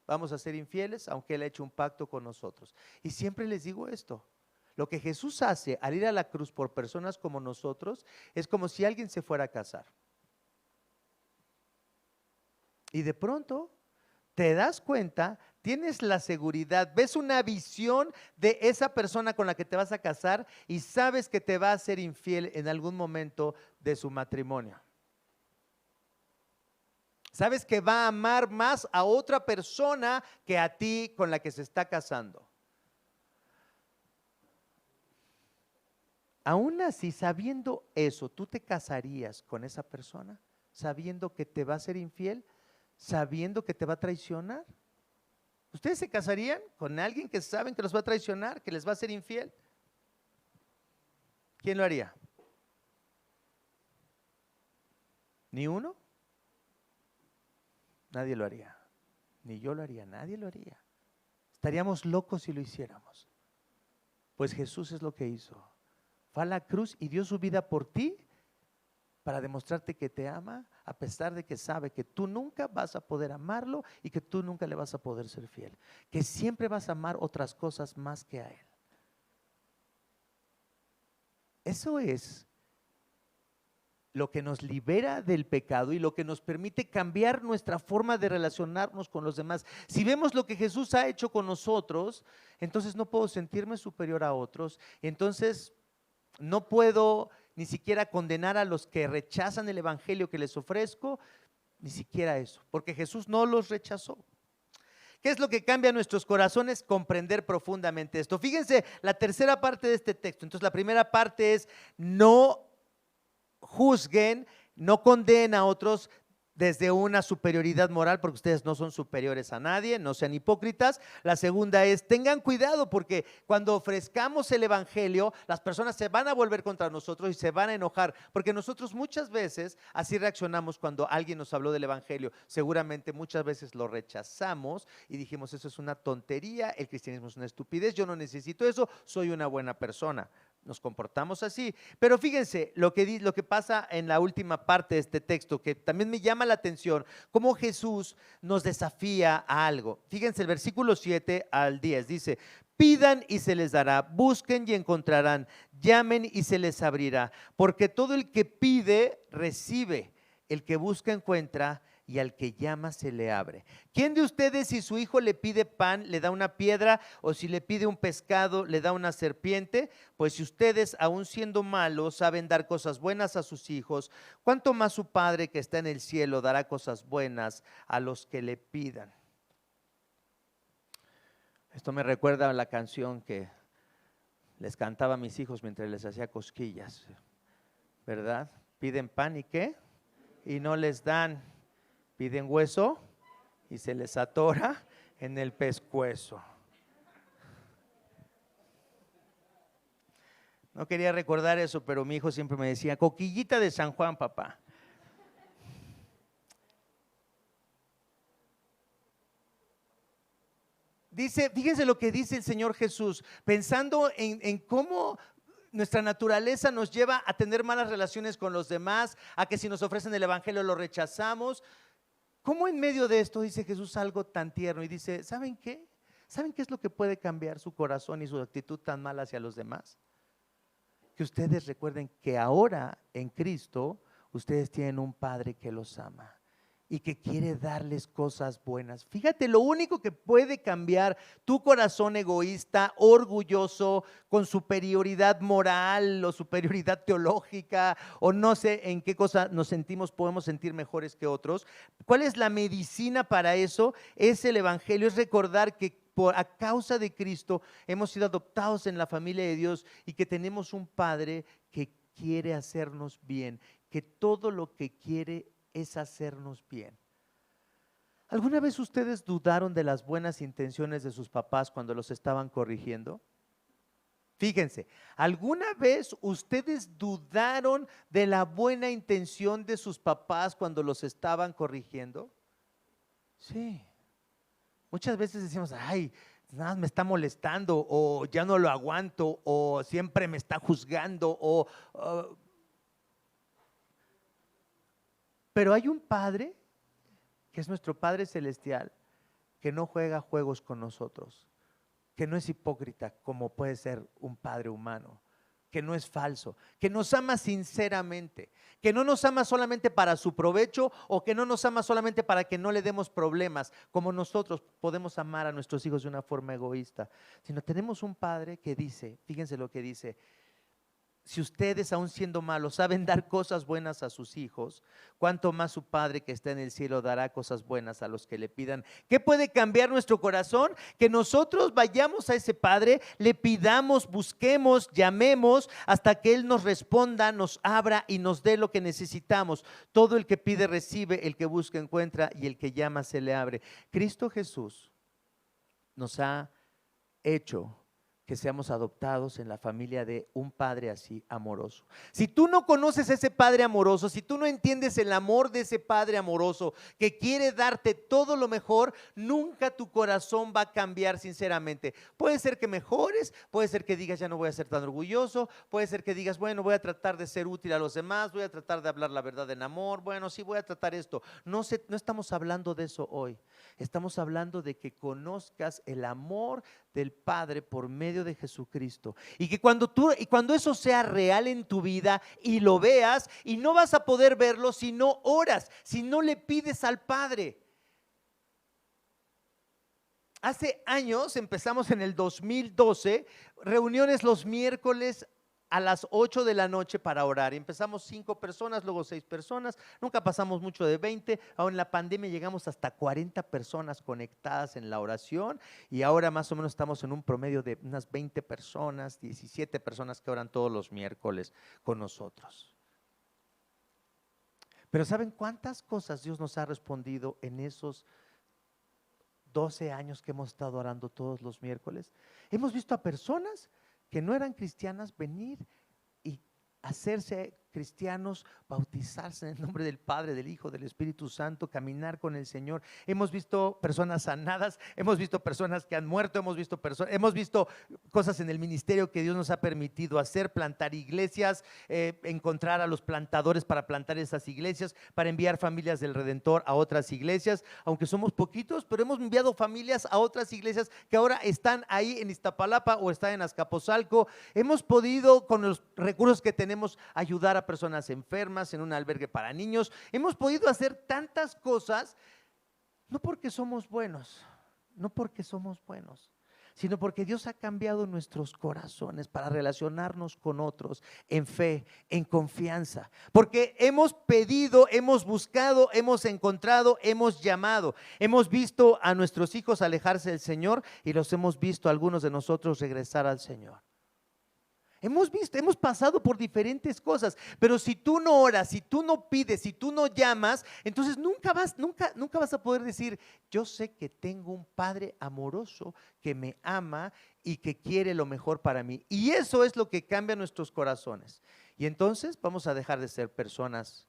vamos a ser infieles, aunque Él ha hecho un pacto con nosotros. Y siempre les digo esto, lo que Jesús hace al ir a la cruz por personas como nosotros es como si alguien se fuera a casar. Y de pronto te das cuenta, tienes la seguridad, ves una visión de esa persona con la que te vas a casar y sabes que te va a ser infiel en algún momento de su matrimonio. Sabes que va a amar más a otra persona que a ti con la que se está casando. Aún así, sabiendo eso, ¿tú te casarías con esa persona? Sabiendo que te va a ser infiel, sabiendo que te va a traicionar. ¿Ustedes se casarían con alguien que saben que los va a traicionar, que les va a ser infiel? ¿Quién lo haría? ¿Ni uno? Nadie lo haría. Ni yo lo haría, nadie lo haría. Estaríamos locos si lo hiciéramos. Pues Jesús es lo que hizo. Fue a la cruz y dio su vida por ti para demostrarte que te ama, a pesar de que sabe que tú nunca vas a poder amarlo y que tú nunca le vas a poder ser fiel, que siempre vas a amar otras cosas más que a Él. Eso es lo que nos libera del pecado y lo que nos permite cambiar nuestra forma de relacionarnos con los demás. Si vemos lo que Jesús ha hecho con nosotros, entonces no puedo sentirme superior a otros, entonces no puedo ni siquiera condenar a los que rechazan el evangelio que les ofrezco, ni siquiera eso, porque Jesús no los rechazó. ¿Qué es lo que cambia nuestros corazones? Comprender profundamente esto. Fíjense la tercera parte de este texto. Entonces la primera parte es: no juzguen, no condenen a otros desde una superioridad moral, porque ustedes no son superiores a nadie, no sean hipócritas. La segunda es: tengan cuidado, porque cuando ofrezcamos el evangelio, las personas se van a volver contra nosotros y se van a enojar, porque nosotros muchas veces así reaccionamos cuando alguien nos habló del evangelio. Seguramente muchas veces lo rechazamos y dijimos: eso es una tontería, el cristianismo es una estupidez, yo no necesito eso, soy una buena persona. Nos comportamos así, pero fíjense lo que pasa en la última parte de este texto, que también me llama la atención, cómo Jesús nos desafía a algo. Fíjense el versículo 7 al 10, dice: pidan y se les dará, busquen y encontrarán, llamen y se les abrirá, porque todo el que pide, recibe, el que busca, encuentra, y al que llama se le abre. ¿Quién de ustedes, si su hijo le pide pan, le da una piedra? O si le pide un pescado, le da una serpiente? Pues si ustedes, aun siendo malos, saben dar cosas buenas a sus hijos, ¿cuánto más su Padre que está en el cielo dará cosas buenas a los que le pidan? Esto me recuerda a la canción que les cantaba a mis hijos mientras les hacía cosquillas, ¿verdad? Piden pan y ¿qué? Y no les dan. Piden hueso y se les atora en el pescuezo. No quería recordar eso, pero mi hijo siempre me decía: coquillita de San Juan, papá. Dice, fíjense lo que dice el Señor Jesús, pensando en cómo nuestra naturaleza nos lleva a tener malas relaciones con los demás, a que si nos ofrecen el evangelio lo rechazamos. ¿Cómo en medio de esto dice Jesús algo tan tierno y dice, ¿saben qué? ¿Saben qué es lo que puede cambiar su corazón y su actitud tan mala hacia los demás? Que ustedes recuerden que ahora en Cristo ustedes tienen un Padre que los ama y que quiere darles cosas buenas. Fíjate, lo único que puede cambiar tu corazón egoísta, orgulloso, con superioridad moral o superioridad teológica, o no sé en qué cosa nos sentimos, podemos sentir mejores que otros. ¿Cuál es la medicina para eso? Es el evangelio, es recordar que a causa de Cristo hemos sido adoptados en la familia de Dios y que tenemos un Padre que quiere hacernos bien, que todo lo que quiere es hacernos bien. ¿Alguna vez ustedes dudaron de las buenas intenciones de sus papás cuando los estaban corrigiendo? Fíjense, ¿alguna vez ustedes dudaron de la buena intención de sus papás cuando los estaban corrigiendo? Sí. Muchas veces decimos, ay, nada más me está molestando, o ya no lo aguanto, o siempre me está juzgando, pero hay un Padre, que es nuestro Padre Celestial, que no juega juegos con nosotros, que no es hipócrita como puede ser un padre humano, que no es falso, que nos ama sinceramente, que no nos ama solamente para su provecho o que no nos ama solamente para que no le demos problemas, como nosotros podemos amar a nuestros hijos de una forma egoísta, sino tenemos un Padre que dice, fíjense lo que dice, si ustedes aún siendo malos saben dar cosas buenas a sus hijos, cuánto más su Padre que está en el cielo dará cosas buenas a los que le pidan. ¿Qué puede cambiar nuestro corazón? Que nosotros vayamos a ese Padre, le pidamos, busquemos, llamemos hasta que Él nos responda, nos abra y nos dé lo que necesitamos. Todo el que pide recibe, el que busca encuentra y el que llama se le abre. Cristo Jesús nos ha hecho que seamos adoptados en la familia de un Padre así amoroso. Si tú no conoces a ese Padre amoroso, si tú no entiendes el amor de ese Padre amoroso que quiere darte todo lo mejor, nunca tu corazón va a cambiar sinceramente. Puede ser que mejores, puede ser que digas ya no voy a ser tan orgulloso, puede ser que digas bueno, voy a tratar de ser útil a los demás, voy a tratar de hablar la verdad en amor, bueno, sí voy a tratar esto. No estamos hablando de eso hoy, estamos hablando de que conozcas el amor del Padre por medio de Jesucristo, y que cuando eso sea real en tu vida y lo veas, y no vas a poder verlo si no oras, si no le pides al Padre. Hace años, empezamos en el 2012, reuniones los miércoles a las 8 de la noche para orar. Empezamos 5 personas, luego 6 personas, nunca pasamos mucho de 20, ahora en la pandemia llegamos hasta 40 personas conectadas en la oración, y ahora más o menos estamos en un promedio de unas 20 personas, 17 personas que oran todos los miércoles con nosotros. Pero ¿saben cuántas cosas Dios nos ha respondido en esos 12 años que hemos estado orando todos los miércoles? Hemos visto a personas que no eran cristianas venir y hacerse cristianos, bautizarse en el nombre del Padre, del Hijo, del Espíritu Santo, caminar con el Señor. Hemos visto personas sanadas, hemos visto personas que han muerto, hemos visto cosas en el ministerio que Dios nos ha permitido hacer, plantar iglesias, encontrar a los plantadores para plantar esas iglesias, para enviar familias del Redentor a otras iglesias, aunque somos poquitos, pero hemos enviado familias a otras iglesias que ahora están ahí en Iztapalapa o están en Azcapotzalco. Hemos podido, con los recursos que tenemos, ayudar a personas enfermas en un albergue para niños. Hemos podido hacer tantas cosas, no porque somos buenos, sino porque Dios ha cambiado nuestros corazones para relacionarnos con otros en fe, en confianza, porque hemos pedido, hemos buscado, hemos encontrado, hemos llamado, hemos visto a nuestros hijos alejarse del Señor y los hemos visto algunos de nosotros regresar al Señor. Hemos pasado por diferentes cosas, pero si tú no oras, si tú no pides, si tú no llamas, entonces nunca vas a poder decir, yo sé que tengo un Padre amoroso que me ama y que quiere lo mejor para mí. Y eso es lo que cambia nuestros corazones. Y entonces vamos a dejar de ser personas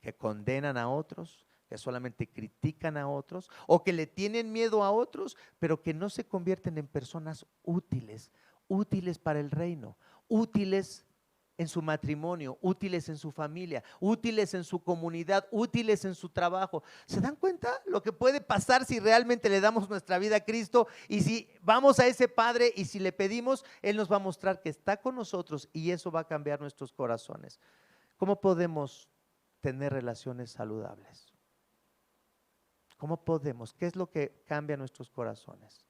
que condenan a otros, que solamente critican a otros o que le tienen miedo a otros, pero que no se convierten en personas útiles, útiles para el reino, útiles en su matrimonio, útiles en su familia, útiles en su comunidad, útiles en su trabajo. ¿Se dan cuenta lo que puede pasar si realmente le damos nuestra vida a Cristo y si vamos a ese Padre y si le pedimos, Él nos va a mostrar que está con nosotros y eso va a cambiar nuestros corazones? ¿Cómo podemos tener relaciones saludables? ¿Cómo podemos? ¿Qué es lo que cambia nuestros corazones?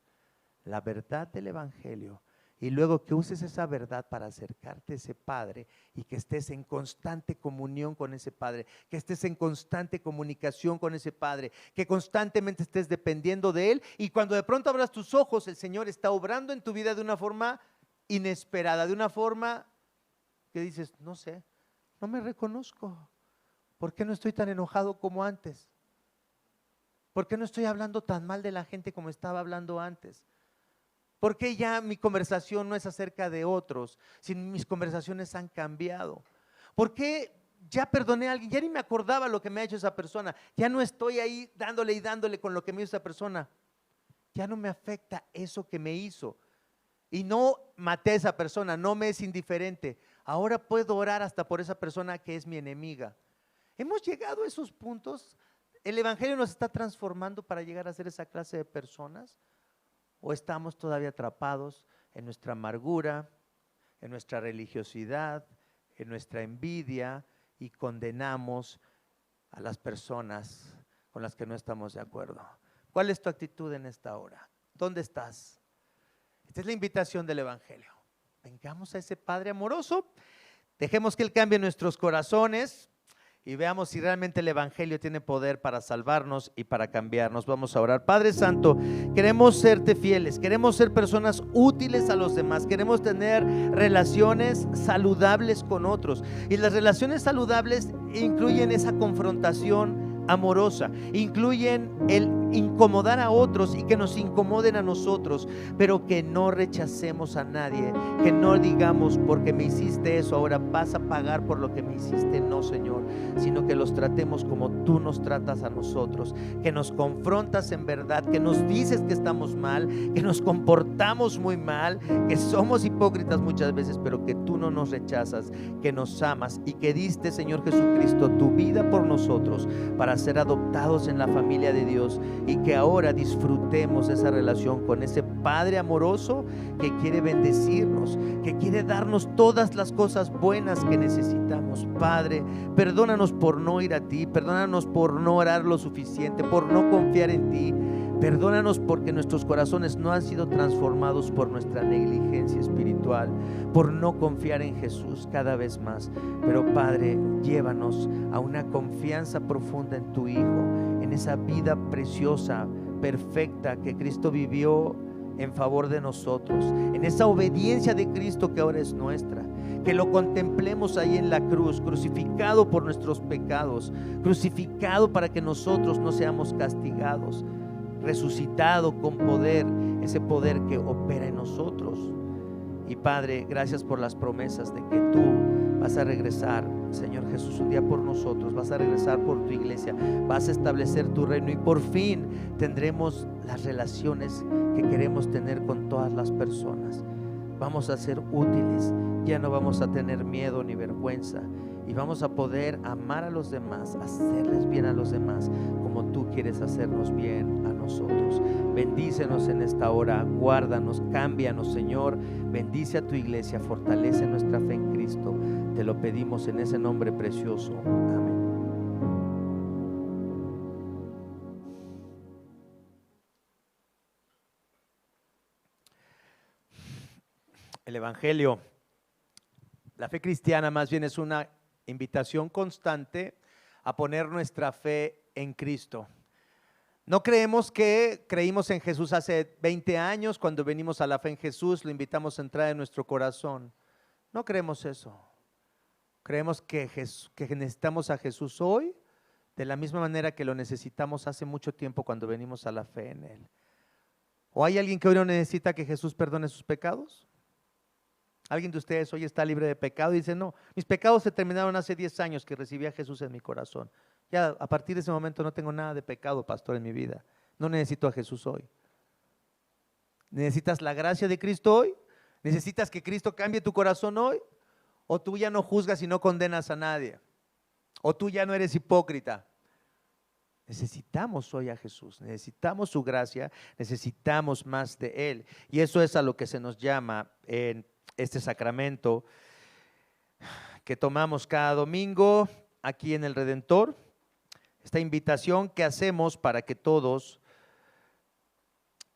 La verdad del Evangelio. Y luego que uses esa verdad para acercarte a ese Padre y que estés en constante comunión con ese Padre, que estés en constante comunicación con ese Padre, que constantemente estés dependiendo de Él y cuando de pronto abras tus ojos, el Señor está obrando en tu vida de una forma inesperada, de una forma que dices, no sé, no me reconozco. ¿Por qué no estoy tan enojado como antes? ¿Por qué no estoy hablando tan mal de la gente como estaba hablando antes? ¿Por qué ya mi conversación no es acerca de otros, sino mis conversaciones han cambiado? ¿Por qué ya perdoné a alguien? Ya ni me acordaba lo que me ha hecho esa persona. Ya no estoy ahí dándole y dándole con lo que me hizo esa persona. Ya no me afecta eso que me hizo. Y no maté a esa persona, no me es indiferente. Ahora puedo orar hasta por esa persona que es mi enemiga. Hemos llegado a esos puntos. ¿El Evangelio nos está transformando para llegar a ser esa clase de personas? ¿O estamos todavía atrapados en nuestra amargura, en nuestra religiosidad, en nuestra envidia y condenamos a las personas con las que no estamos de acuerdo? ¿Cuál es tu actitud en esta hora? ¿Dónde estás? Esta es la invitación del Evangelio. Vengamos a ese Padre amoroso, dejemos que Él cambie nuestros corazones y veamos si realmente el Evangelio tiene poder para salvarnos y para cambiarnos. Vamos a orar. Padre Santo, queremos serte fieles, queremos ser personas útiles a los demás, queremos tener relaciones saludables con otros. Y las relaciones saludables incluyen esa confrontación amorosa, incluyen el incomodar a otros y que nos incomoden a nosotros, pero que no rechacemos a nadie, que no digamos porque me hiciste eso, ahora vas a pagar por lo que me hiciste. No, Señor, sino que los tratemos como tú nos tratas a nosotros, que nos confrontas en verdad, que nos dices que estamos mal, que nos comportamos muy mal, que somos hipócritas muchas veces, pero que tú no nos rechazas, que nos amas y que diste, Señor Jesucristo, tu vida por nosotros para ser adoptados en la familia de Dios y que ahora disfrutemos esa relación con ese Padre amoroso que quiere bendecirnos, que quiere darnos todas las cosas buenas que necesitamos. Padre, perdónanos por no ir a ti, perdónanos por no orar lo suficiente, por no confiar en ti. Perdónanos porque nuestros corazones no han sido transformados por nuestra negligencia espiritual, por no confiar en Jesús cada vez más. Pero Padre, llévanos a una confianza profunda en tu Hijo, en esa vida preciosa, perfecta que Cristo vivió en favor de nosotros, en esa obediencia de Cristo que ahora es nuestra. Que lo contemplemos ahí en la cruz, crucificado por nuestros pecados, crucificado para que nosotros no seamos castigados, resucitado con poder, ese poder que opera en nosotros. Y Padre, gracias por las promesas de que tú vas a regresar, Señor Jesús, un día por nosotros, vas a regresar por tu iglesia, vas a establecer tu reino y por fin tendremos las relaciones que queremos tener con todas las personas. Vamos a ser útiles, ya no vamos a tener miedo ni vergüenza y vamos a poder amar a los demás, hacerles bien a los demás como tú quieres hacernos bien a nosotros. Bendícenos en esta hora, guárdanos, cámbianos, Señor. Bendice a tu iglesia, fortalece nuestra fe en Cristo. Te lo pedimos en ese nombre precioso. Amén. El Evangelio, la fe cristiana más bien es una invitación constante a poner nuestra fe en Cristo. No creemos que creímos en Jesús hace 20 años, cuando venimos a la fe en Jesús, lo invitamos a entrar en nuestro corazón. No creemos eso. Creemos que necesitamos a Jesús hoy, de la misma manera que lo necesitamos hace mucho tiempo cuando venimos a la fe en Él. ¿O hay alguien que hoy no necesita que Jesús perdone sus pecados? ¿Alguien de ustedes hoy está libre de pecado y dice, no, mis pecados se terminaron hace 10 años que recibí a Jesús en mi corazón? Ya a partir de ese momento no tengo nada de pecado, pastor, en mi vida. No necesito a Jesús hoy. ¿Necesitas la gracia de Cristo hoy? ¿Necesitas que Cristo cambie tu corazón hoy? ¿O tú ya no juzgas y no condenas a nadie? ¿O tú ya no eres hipócrita? Necesitamos hoy a Jesús, necesitamos su gracia, necesitamos más de Él. Y eso es a lo que se nos llama en este sacramento que tomamos cada domingo aquí en el Redentor. Esta invitación que hacemos para que todos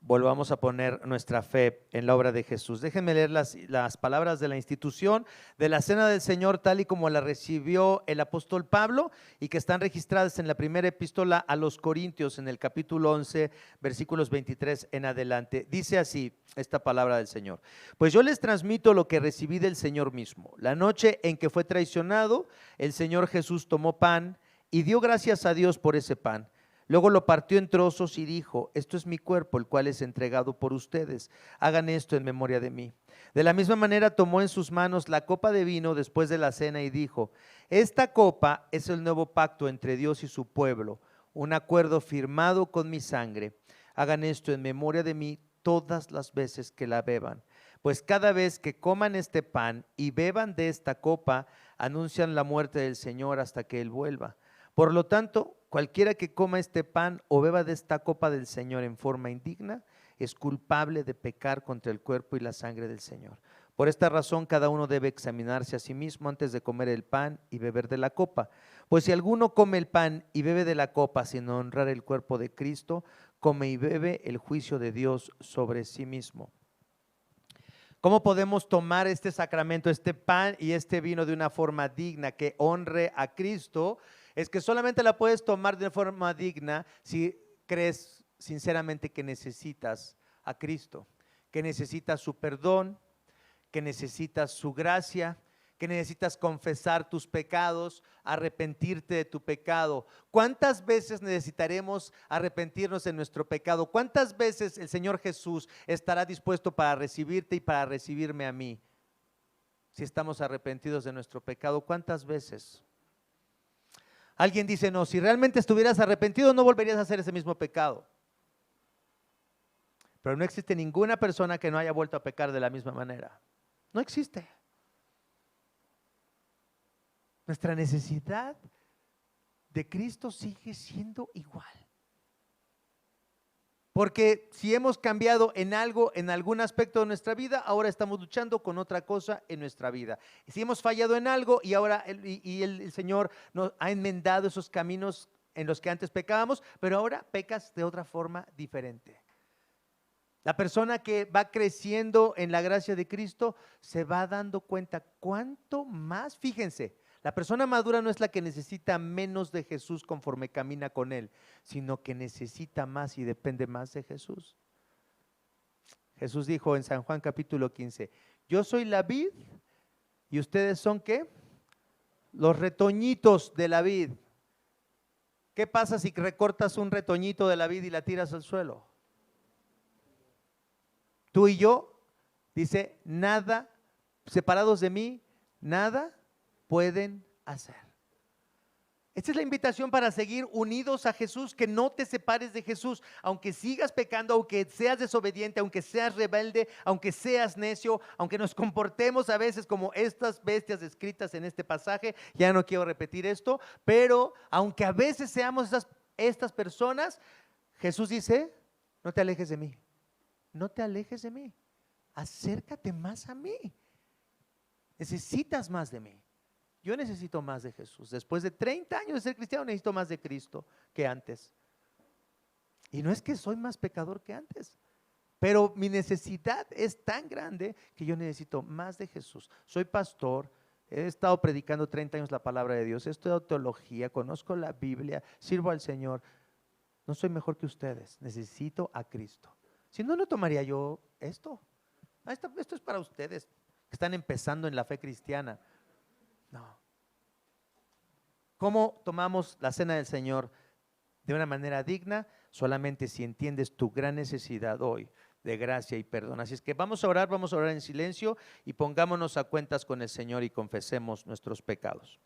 volvamos a poner nuestra fe en la obra de Jesús. Déjenme leer las palabras de la institución de la Cena del Señor tal y como la recibió el apóstol Pablo y que están registradas en la primera epístola a los Corintios en el capítulo 11, versículos 23 en adelante. Dice así esta palabra del Señor: pues yo les transmito lo que recibí del Señor mismo. La noche en que fue traicionado, el Señor Jesús tomó pan y dio gracias a Dios por ese pan. Luego lo partió en trozos y dijo: esto es mi cuerpo, el cual es entregado por ustedes. Hagan esto en memoria de mí. De la misma manera tomó en sus manos la copa de vino después de la cena y dijo: esta copa es el nuevo pacto entre Dios y su pueblo, un acuerdo firmado con mi sangre. Hagan esto en memoria de mí todas las veces que la beban. Pues cada vez que coman este pan y beban de esta copa, anuncian la muerte del Señor hasta que Él vuelva. Por lo tanto, cualquiera que coma este pan o beba de esta copa del Señor en forma indigna, es culpable de pecar contra el cuerpo y la sangre del Señor. Por esta razón, cada uno debe examinarse a sí mismo antes de comer el pan y beber de la copa. Pues si alguno come el pan y bebe de la copa sin honrar el cuerpo de Cristo, come y bebe el juicio de Dios sobre sí mismo. ¿Cómo podemos tomar este sacramento, este pan y este vino de una forma digna que honre a Cristo? Es que solamente la puedes tomar de forma digna si crees sinceramente que necesitas a Cristo, que necesitas su perdón, que necesitas su gracia, que necesitas confesar tus pecados, arrepentirte de tu pecado. ¿Cuántas veces necesitaremos arrepentirnos de nuestro pecado? ¿Cuántas veces el Señor Jesús estará dispuesto para recibirte y para recibirme a mí? Si estamos arrepentidos de nuestro pecado, ¿cuántas veces? Alguien dice: no, si realmente estuvieras arrepentido no volverías a hacer ese mismo pecado. Pero no existe ninguna persona que no haya vuelto a pecar de la misma manera. No existe. Nuestra necesidad de Cristo sigue siendo igual. Porque si hemos cambiado en algo, en algún aspecto de nuestra vida, ahora estamos luchando con otra cosa en nuestra vida. Si hemos fallado en algo y ahora el Señor nos ha enmendado esos caminos en los que antes pecábamos, pero ahora pecas de otra forma diferente. La persona que va creciendo en la gracia de Cristo se va dando cuenta cuánto más, fíjense, la persona madura no es la que necesita menos de Jesús conforme camina con Él, sino que necesita más y depende más de Jesús. Jesús dijo en San Juan capítulo 15, yo soy la vid y ustedes son ¿qué? Los retoñitos de la vid. ¿Qué pasa si recortas un retoñito de la vid y la tiras al suelo? Tú y yo, dice, nada, separados de mí, nada pueden hacer. Esta es la invitación para seguir unidos a Jesús, que no te separes de Jesús, aunque sigas pecando, aunque seas desobediente, aunque seas rebelde, aunque seas necio, aunque nos comportemos a veces como estas bestias descritas en este pasaje. Ya no quiero repetir esto, pero aunque a veces seamos estas personas, Jesús dice, no te alejes de mí, no te alejes de mí, acércate más a mí, necesitas más de mí. Yo necesito más de Jesús. Después de 30 años de ser cristiano, necesito más de Cristo que antes. Y no es que soy más pecador que antes, pero mi necesidad es tan grande que yo necesito más de Jesús. Soy pastor, he estado predicando 30 años la palabra de Dios, he estudiado teología, conozco la Biblia, sirvo al Señor. No soy mejor que ustedes, necesito a Cristo. Si no, no tomaría yo esto. Esto es para ustedes que están empezando en la fe cristiana. No. ¿Cómo tomamos la cena del Señor de una manera digna? Solamente si entiendes tu gran necesidad hoy de gracia y perdón. Así es que vamos a orar en silencio y pongámonos a cuentas con el Señor y confesemos nuestros pecados.